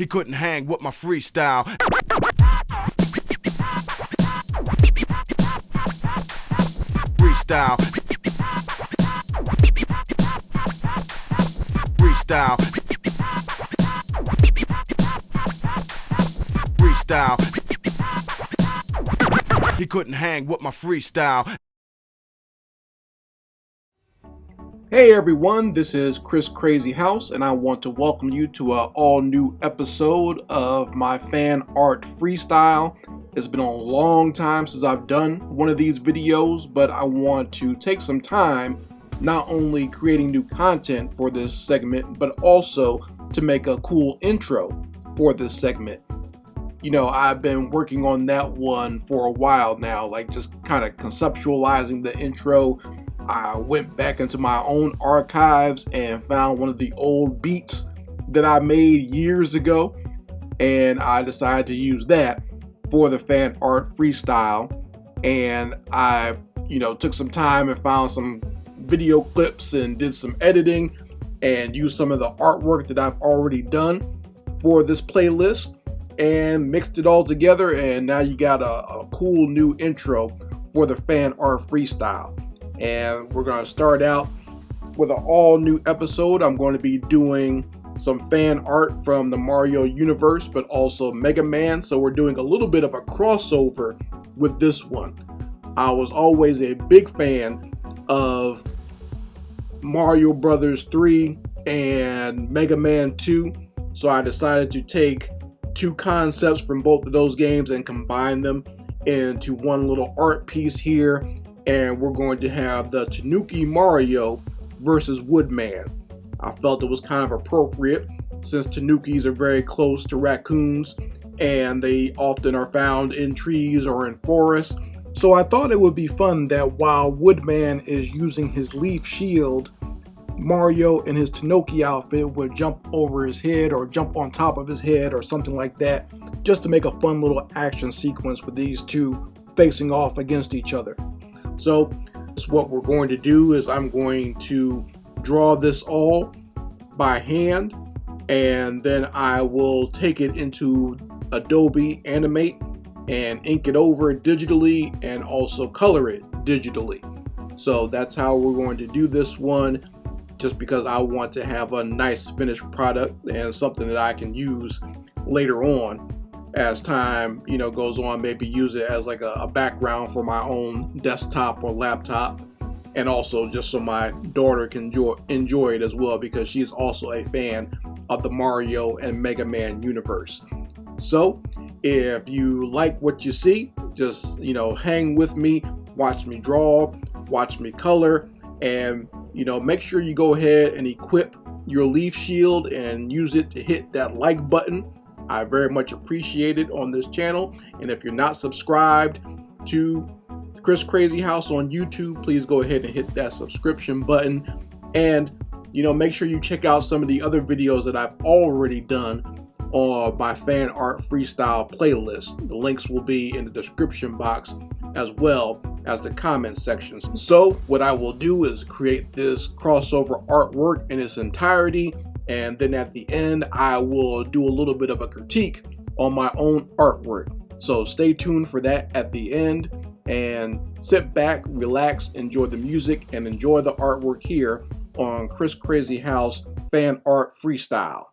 He couldn't hang with my freestyle. Freestyle. Freestyle. Freestyle. He couldn't hang with my freestyle. Hey everyone, this is Chris Crazy House, and I want to welcome you to an all-new episode of my Fan Art Freestyle. It's been a long time since I've done one of these videos, but I want to take some time not only creating new content for this segment, but also to make a cool intro for this segment. You know, I've been working on that one for a while now, like just kind of conceptualizing the intro. I went back into my own archives and found one of the old beats that I made years ago, and I decided to use that for the Fan Art Freestyle. And I, took some time and found some video clips and did some editing and used some of the artwork that I've already done for this playlist and mixed it all together, and now you got a cool new intro for the Fan Art Freestyle. And we're going to start out with an all new episode. I'm going to be doing some fan art from the Mario universe, but also Mega Man. So we're doing a little bit of a crossover with this one. I was always a big fan of Mario Brothers 3 and Mega Man 2. So I decided to take two concepts from both of those games and combine them into one little art piece here. And we're going to have the Tanooki Mario versus Woodman. I felt it was kind of appropriate since Tanookies are very close to raccoons and they often are found in trees or in forests. So I thought it would be fun that while Woodman is using his leaf shield, Mario in his Tanooki outfit would jump over his head or jump on top of his head or something like that, just to make a fun little action sequence with these two facing off against each other. So what we're going to do is I'm going to draw this all by hand, and then I will take it into Adobe Animate and ink it over digitally and also color it digitally. So that's how we're going to do this one, just because I want to have a nice finished product and something that I can use later on as time goes on. Maybe use it as like a background for my own desktop or laptop, and also just so my daughter can enjoy it as well, because she's also a fan of the Mario and Mega Man universe. So if you like what you see, just hang with me, watch me draw, watch me color, and make sure you go ahead and equip your leaf shield and use it to hit that like button. I very much appreciate it on this channel. And if you're not subscribed to Chris Crazy House on YouTube, please go ahead and hit that subscription button. And make sure you check out some of the other videos that I've already done on my Fan Art Freestyle playlist. The links will be in the description box as well as the comment sections. So what I will do is create this crossover artwork in its entirety, and then at the end I will do a little bit of a critique on my own artwork. So stay tuned for that at the end, and sit back, relax, enjoy the music, and enjoy the artwork here on Chris Crazy House Fan Art Freestyle.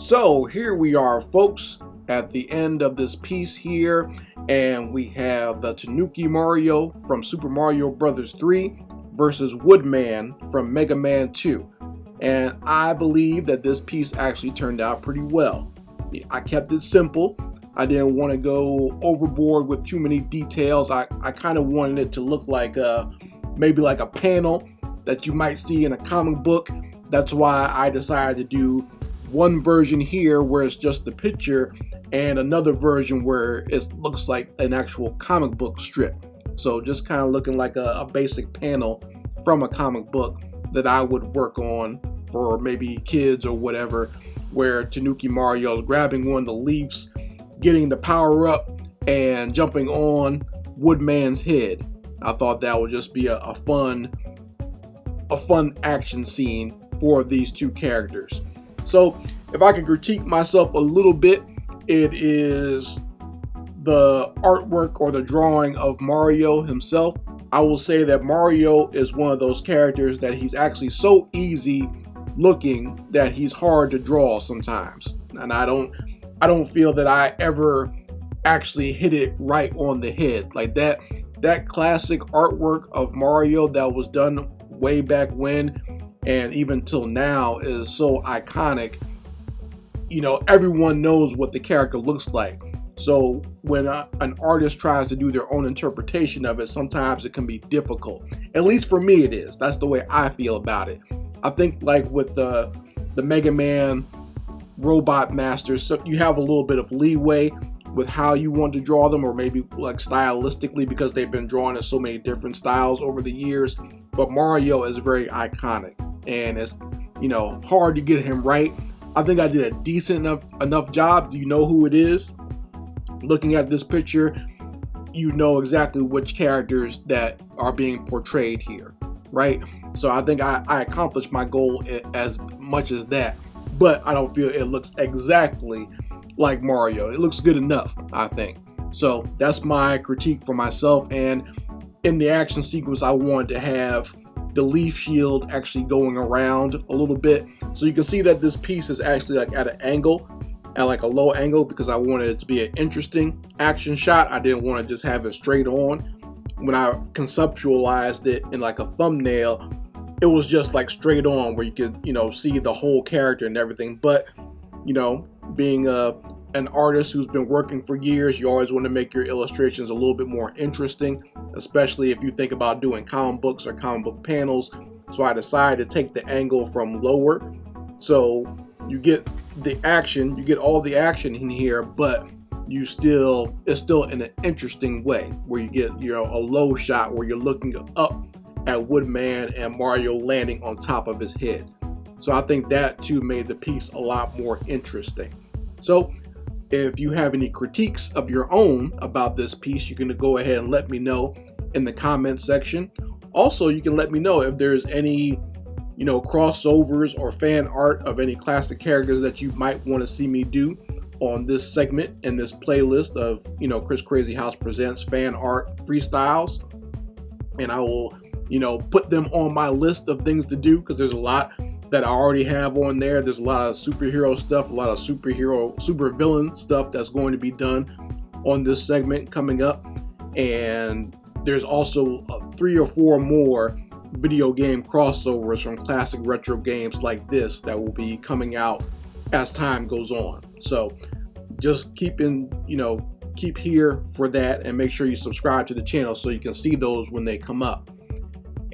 So here we are, folks, at the end of this piece here, and we have the Tanooki Mario from Super Mario Bros. 3 versus Woodman from Mega Man 2. And I believe that this piece actually turned out pretty well. I kept it simple. I didn't want to go overboard with too many details. I kind of wanted it to look like maybe like a panel that you might see in a comic book. That's why I decided to do one version here where it's just the picture and another version where it looks like an actual comic book strip. So just kind of looking like a basic panel from a comic book that I would work on for maybe kids or whatever, where Tanooki Mario is grabbing one of the leaves, getting the power up, and jumping on Woodman's head. I thought that would just be a fun action scene for these two characters. So if I can critique myself a little bit, it is the artwork or the drawing of Mario himself. I will say that Mario is one of those characters that he's actually so easy looking that he's hard to draw sometimes. And I don't feel that I ever actually hit it right on the head. Like that classic artwork of Mario that was done way back when and even till now is so iconic. You know, everyone knows what the character looks like. So when an artist tries to do their own interpretation of it, sometimes it can be difficult. At least for me it is. That's the way I feel about it. I think like with the Mega Man Robot Masters, so you have a little bit of leeway with how you want to draw them, or maybe like stylistically, because they've been drawn in so many different styles over the years. But Mario is very iconic, and it's, you know, hard to get him right. I think I did a decent enough job. Do you know who it is? Looking at this picture, you know exactly which characters that are being portrayed here, right? So I think I accomplished my goal as much as that, but I don't feel it looks exactly like Mario. It looks good enough, I think. So that's my critique for myself. And in the action sequence, I wanted to have the leaf shield actually going around a little bit. So you can see that this piece is actually like at an angle, at like a low angle, because I wanted it to be an interesting action shot. I didn't want to just have it straight on. When I conceptualized it in like a thumbnail, it was just like straight on where you could, you know, see the whole character and everything. But, you know, being an artist who's been working for years, you always want to make your illustrations a little bit more interesting, especially if you think about doing comic books or comic book panels. So I decided to take the angle from lower, so you get the action, you get all the action in here, but it's still in an interesting way where you get, you know, a low shot where you're looking up at Woodman and Mario landing on top of his head. So I think that too made the piece a lot more interesting. So if you have any critiques of your own about this piece, you can go ahead and let me know in the comment section. Also, you can let me know if there's any, you know, crossovers or fan art of any classic characters that you might want to see me do on this segment in this playlist of, you know, Chris Crazy House Presents Fan Art Freestyles. And I will, you know, put them on my list of things to do, because there's a lot that I already have on there. There's a lot of superhero stuff, a lot of super villain stuff that's going to be done on this segment coming up. And there's also 3 or 4 more video game crossovers from classic retro games like this that will be coming out as time goes on. So just keep here for that, and make sure you subscribe to the channel so you can see those when they come up.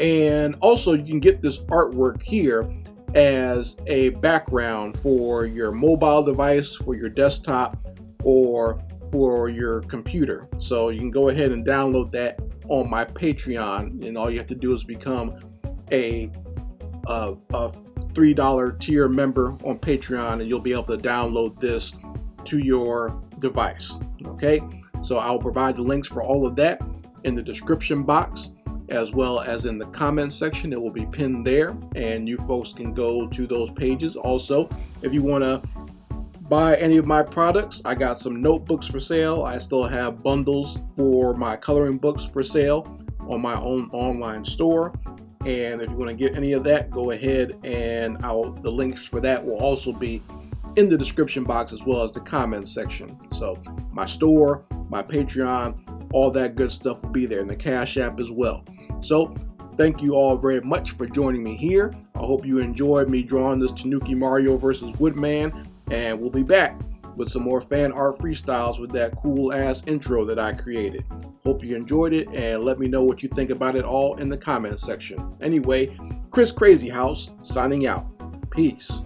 And also you can get this artwork here as a background for your mobile device, for your desktop, or for your computer. So you can go ahead and download that on my Patreon, and all you have to do is become a $3 tier member on Patreon, and you'll be able to download this to your device. Okay, so I'll provide the links for all of that in the description box, as well as in the comment section. It will be pinned there, and you folks can go to those pages. Also, if you want to buy any of my products, I got some notebooks for sale. I still have bundles for my coloring books for sale on my own online store. And if you want to get any of that, go ahead, and the links for that will also be in the description box as well as the comments section. So my store, my Patreon, all that good stuff will be there, in the Cash App as well. So thank you all very much for joining me here. I hope you enjoyed me drawing this Tanooki Mario versus Woodman, and we'll be back with some more fan art freestyles with that cool ass intro that I created. Hope you enjoyed it, and let me know what you think about it all in the comments section. Anyway, Chris Crazy House signing out. Peace.